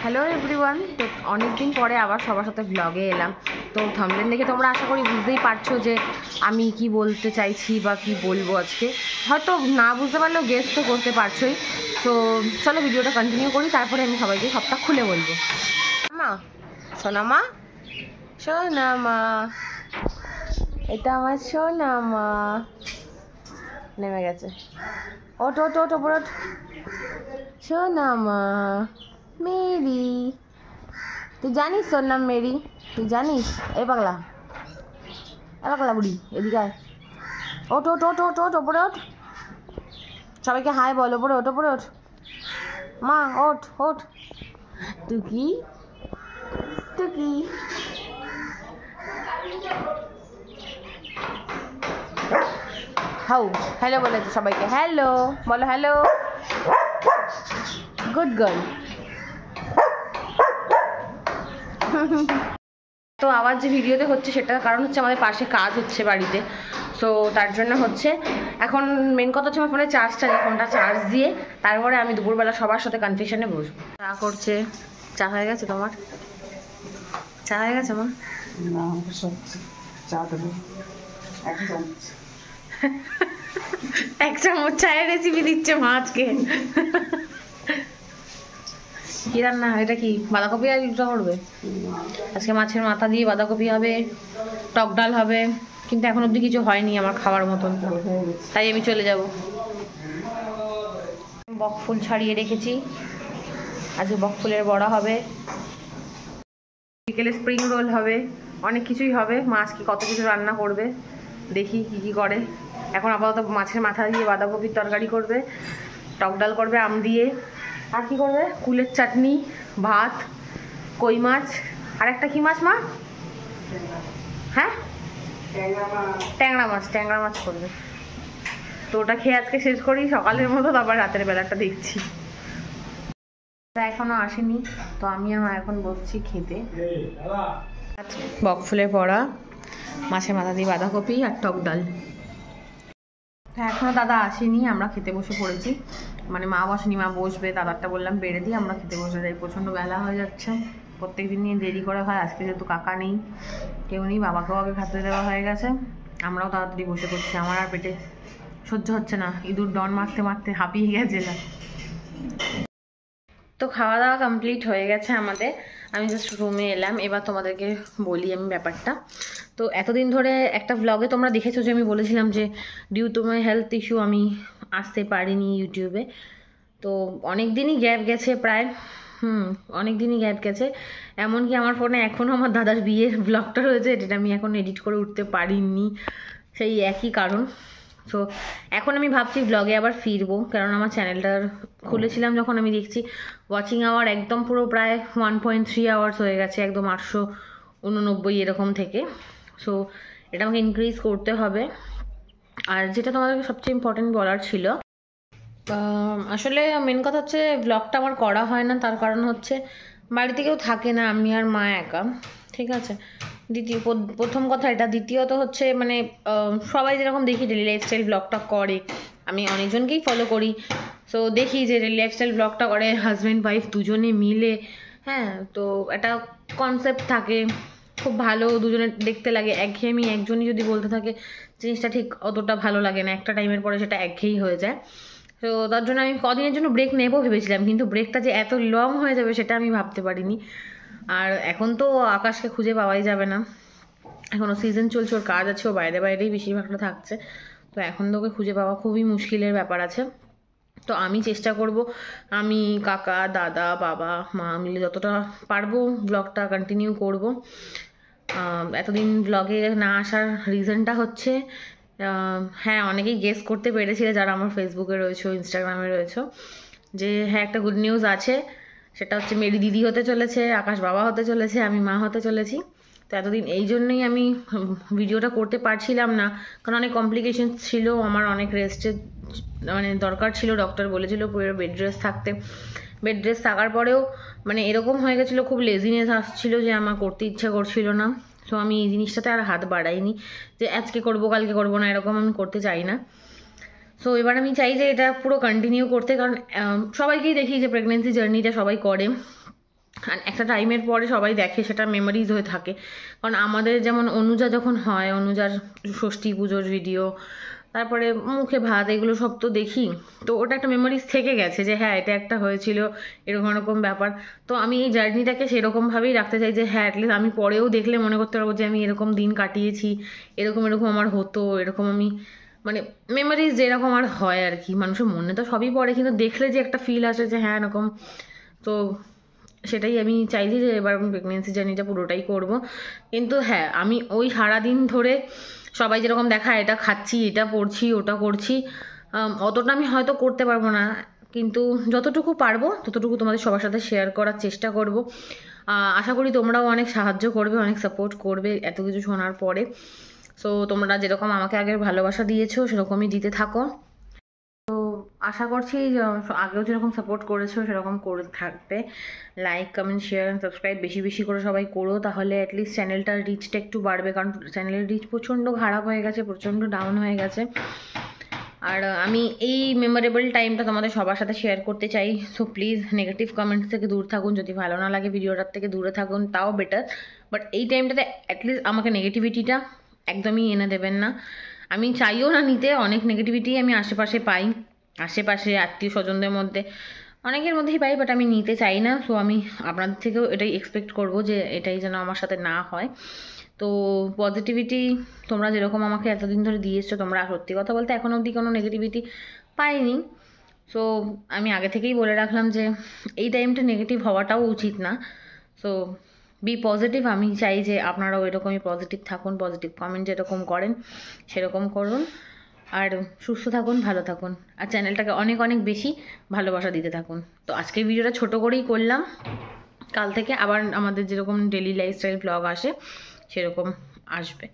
Hello everyone. তো অনেক দিন পরে আবার সবার সাথে ব্লগে এলাম। তো থাম্বনেল দেখে তোমরা আশা করি বুঝতেই পারছো যে আমি কি বলতে চাইছি বা কি বলবো আজকে। হয়তো না বুঝতে পারলেও গেস তো করতে পারছোই। তো চলো ভিডিওটা কন্টিনিউ করি, তারপরে আমি সবাইকে সবটা খুলে বলবো। মা, সোনামা, সোনামা, এটা আমার সোনামা। নেমে গেছে। ওট ওট ওট ওপর ওঠ। সোনামা মেরি, তুই জানিস তোর নাম মেরি? তুই জানিস? এই পাগলা, এ পাগলা বুড়ি, এদিকে আয়। ওঠ ওঠ ওঠ ওঠ ওঠ ওপরে ওঠ। সবাইকে হাই বল। ওপরে ওঠ, ওপরে ওঠ। মা ওঠ ওঠ। টুকি টুকি, হাউ হ্যালো বলেছে সবাইকে। হ্যালো বলো, হ্যালো। Good girl. তো আবার যে ভিডিওতে হচ্ছে সেটার কারণ হচ্ছে আমাদের পাশে কাজ হচ্ছে বাড়িতে, তো তার জন্য হচ্ছে। এখন মেন কথা হচ্ছে আমার ফোনে চার্জটা নেই, ফোনটা চার্জ দিয়ে তারপরে আমি দুপুরবেলা সবার সাথে কনফিউশনে বসবো। চা করছে। চা হয়ে গেছে তোমার? চা হয়ে গেছে মা? এক চামচ চায়ের রেসিপি দিচ্ছে মা আজকে। কি রান্না? এটা কি বাঁধাকপি আর ইটা করবে আজকে? মাছের মাথা দিয়ে বাঁধাকপি হবে, টক ডাল হবে, কিন্তু এখন অবধি কিছু হয়নি আমার খাওয়ার মতন, তাই আমি চলে যাব। বকফুল ছাড়িয়ে রেখেছি, আজকে বকফুলের বড়া হবে, বিকেলে স্প্রিং রোল হবে, অনেক কিছুই হবে। মা আজকে কত কিছু রান্না করবে, দেখি কি কি করে। এখন আপাতত মাছের মাথা দিয়ে বাঁধাকপির তরকারি করবে, টক ডাল করবে আম দিয়ে, আর কি করবে? কুলের চাটনি, ভাত, কই মাছ, আর একটা কি মাছ মা? হ্যাঁ, ট্যাংরা মাছ। ট্যাংরা মাছ করবে। তো ওটা খেয়ে আজকে শেষ করি সকালের মতো, তারপর রাতের বেলাটা দেখছি। এখনো আসেনি, তো আমি আর মা এখন বসছি খেতে। বকফুলের বড়া, মাছের মাথা দিয়ে বাঁধাকপি আর টক ডাল। এখনো দাদা আসেনি, আমরা খেতে বসে পড়েছি। মানে মা বসেনি, মা বসবে। দাদারটা বললাম বেড়ে দিয়ে আমরা খেতে বসে যাই। প্রচণ্ড বেলা হয়ে যাচ্ছে, প্রত্যেক দিন নিয়ে দেরি করে হয়। আজকে যেহেতু কাকা নেই, কেউ নেই, বাবাকেও আগে খেতে দেওয়া হয়ে গেছে, আমরাও তাড়াতাড়ি বসে পড়ছি। আমার আর পেটে সহ্য হচ্ছে না, ইঁদুর ডন মারতে মারতে হাঁপিয়ে গেছিলাম। তো খাওয়া দাওয়া কমপ্লিট হয়ে গেছে আমাদের, আমি জাস্ট রুমে এলাম। এবার তোমাদেরকে বলি আমি ব্যাপারটা। তো এতদিন ধরে একটা ব্লগে তোমরা দেখেছো যে আমি বলেছিলাম যে due to my health issue আমি আসতে পারিনি ইউটিউবে। তো অনেক দিনই গ্যাপ গেছে, প্রায় অনেক দিনই গ্যাপ গেছে। এমনকি আমার ফোনে এখনও আমার দাদার বিয়ের ব্লগটা রয়েছে, যেটা আমি এখন এডিট করে উঠতে পারিনি, সেই একই কারণ। সো এখন আমি ভাবছি ব্লগে আবার ফিরবো, কারণ আমার চ্যানেলটার খুলেছিলাম যখন, আমি দেখছি ওয়াচিং আওয়ার একদম পুরো প্রায় 1.3 আওয়ার্স হয়ে গেছে, একদম 889 এরকম থেকে। সো এটা আমাকে ইনক্রিজ করতে হবে। আর যেটা তোমাদেরকে সবচেয়ে ইম্পর্টেন্ট বলার ছিল, আসলে মেন কথা হচ্ছে ব্লগটা আমার করা হয় না, তার কারণ হচ্ছে বাড়িতে কেউ থাকে না, আমি আর মা একা, ঠিক আছে। প্রথম কথা এটা। দ্বিতীয়ত হচ্ছে মানে সবাই যেরকম দেখি ডেলি লাইফস্টাইল ব্লগটা করে, আমি অনেকজনকেই ফলো করি। সো দেখি যে ডেলি লাইফস্টাইল ব্লগটা করে হাজব্যান্ড ওয়াইফ দুজনে মিলে। হ্যাঁ, তো একটা কনসেপ্ট থাকে, খুব ভালো দুজনে দেখতে লাগে। একঘেয়েমি একজনই যদি বলতে থাকে, জিনিসটা ঠিক অতটা ভালো লাগে না, একটা টাইমের পরে সেটা একঘেয়েই হয়ে যায়। তো তার জন্য আমি কদিনের জন্য ব্রেক নেবো ভেবেছিলাম, কিন্তু ব্রেকটা যে এত লং হয়ে যাবে সেটা আমি ভাবতে পারিনি। আর এখন তো আকাশকে খুঁজে পাওয়াই যাবে না, এখনও সিজন চলছে, ওর কাজ আছে, ও বাইরে বাইরেই বেশিরভাগটা থাকছে। তো এখন তো ওকে খুঁজে পাওয়া খুবই মুশকিলের ব্যাপার আছে। তো আমি চেষ্টা করব, আমি কাকা দাদা বাবা মা মিলে যতটা পারবো ব্লগটা কন্টিনিউ করব। এতদিন ব্লগে না আসার রিজনটা হচ্ছে, হ্যাঁ অনেকেই গেস করতে পেরেছিলে যারা আমার ফেসবুকে রয়েছে, ইনস্টাগ্রামে রয়েছে, যে হ্যাঁ একটা গুড নিউজ আছে। সেটা হচ্ছে মেরি দিদি হতে চলেছে, আকাশ বাবা হতে চলেছে, আমি মা হতে চলেছি। তো এতদিন এই জন্যই আমি ভিডিওটা করতে পারছিলাম না, কারণ অনেক কমপ্লিকেশন ছিল, আমার অনেক রেস্টের মানে দরকার ছিল। ডক্টর বলেছিল পুরো বেড রেস্ট থাকতে। বেড রেস্ট থাকার পরেও মানে এরকম হয়ে গেছিলো, খুব লেজিনেস আসছিলো যে আমার করতে ইচ্ছা করছিল না। সো আমি এই জিনিসটাতে আর হাত বাড়াইনি যে আজকে করবো কালকে করবো না, এরকম আমি করতে চাই না। সো এবার আমি চাই যে এটা পুরো কন্টিনিউ করতে, কারণ সবাইকেই দেখি যে প্রেগনেন্সি জার্নিটা সবাই করে, আর একটা টাইমের পরে সবাই দেখে, সেটা মেমোরিজ হয়ে থাকে। কারণ আমাদের যেমন অনুজা যখন হয়, অনুজার ষষ্ঠী পুজোর ভিডিও, তারপরে মুখে ভাত, এগুলো সব তো দেখি, তো ওটা একটা মেমোরিজ থেকে গেছে যে হ্যাঁ এটা একটা হয়েছিল, এরকম এরকম ব্যাপার। তো আমি এই জার্নিটাকে সেরকমভাবেই রাখতে চাই যে হ্যাঁ অ্যাটলিস্ট আমি পরেও দেখলে মনে করতে পারবো যে আমি এরকম দিন কাটিয়েছি, এরকম এরকম আমার হতো, এরকম আমি মানে মেমোরিজ যেরকম আর হয় আর কি। মানুষের মনে তো সবই পড়ে, কিন্তু দেখলে যে একটা ফিল আসে যে হ্যাঁ এরকম। তো সেটাই আমি চাইছি যে এবার আমি প্রেগনেন্সি জার্নিটা পুরোটাই করব। কিন্তু হ্যাঁ আমি ওই সারাদিন ধরে সবাই যেরকম দেখায় এটা খাচ্ছি, এটা পড়ছি, ওটা করছি, অতটা আমি হয়তো করতে পারবো না, কিন্তু যতটুকু পারবো ততটুকু তোমাদের সবার সাথে শেয়ার করার চেষ্টা করব। আশা করি তোমরাও অনেক সাহায্য করবে, অনেক সাপোর্ট করবে এত কিছু শোনার পরে। সো তোমরা যেরকম আমাকে আগের ভালোবাসা দিয়েছো সেরকমই দিতে থাকো। আশা করছি আগেও যেরকম সাপোর্ট করেছো সেরকম করে থাকবে। Like, comment, share and subscribe বেশি বেশি করে সবাই করো, তাহলে অ্যাটলিস্ট চ্যানেলটার রিচটা একটু বাড়বে। কারণ চ্যানেলের রিচ প্রচণ্ড খারাপ হয়ে গেছে, প্রচণ্ড ডাউন হয়ে গেছে। আর আমি এই মেমোরেবল টাইমটা তোমাদের সবার সাথে শেয়ার করতে চাই। সো প্লিজ নেগেটিভ কমেন্টস থেকে দূর থাকুন, যদি ভালো না লাগে ভিডিওটার থেকে দূরে থাকুন তাও বেটার। বাট এই টাইমটাতে অ্যাটলিস্ট আমাকে নেগেটিভিটিটা একদমই এনে দেবেন না। আমি চাইও না নিতে, অনেক নেগেটিভিটি আমি আশেপাশে পাই, আশেপাশে আত্মীয় স্বজনদের মধ্যে অনেকের মধ্যেই পাই, বাট আমি নিতে চাই না। সো আমি আপনাদের থেকেও এটাই এক্সপেক্ট করব যে এটাই যেন আমার সাথে না হয়। তো পজিটিভিটি তোমরা যেরকম আমাকে এতদিন ধরে দিয়ে এসছো, তোমরা সত্যি কথা বলতে এখন অবধি কোনো নেগেটিভিটি পাইনি। সো আমি আগে থেকেই বলে রাখলাম যে এই টাইমটা নেগেটিভ হওয়াটাও উচিত না। So be positive. আমি চাই যে আপনারাও এরকমই পজিটিভ থাকুন, পজিটিভ কমেন্ট যেরকম করেন সেরকম করুন, আর সুস্থ থাকুন, ভালো থাকুন, আর চ্যানেলটাকে অনেক অনেক বেশি ভালোবাসা দিতে থাকুন। তো আজকের ভিডিওটা ছোট করেই করলাম, কাল থেকে আবার আমাদের যেরকম ডেলি লাইফস্টাইল ব্লগ আসে সেরকম আসবে।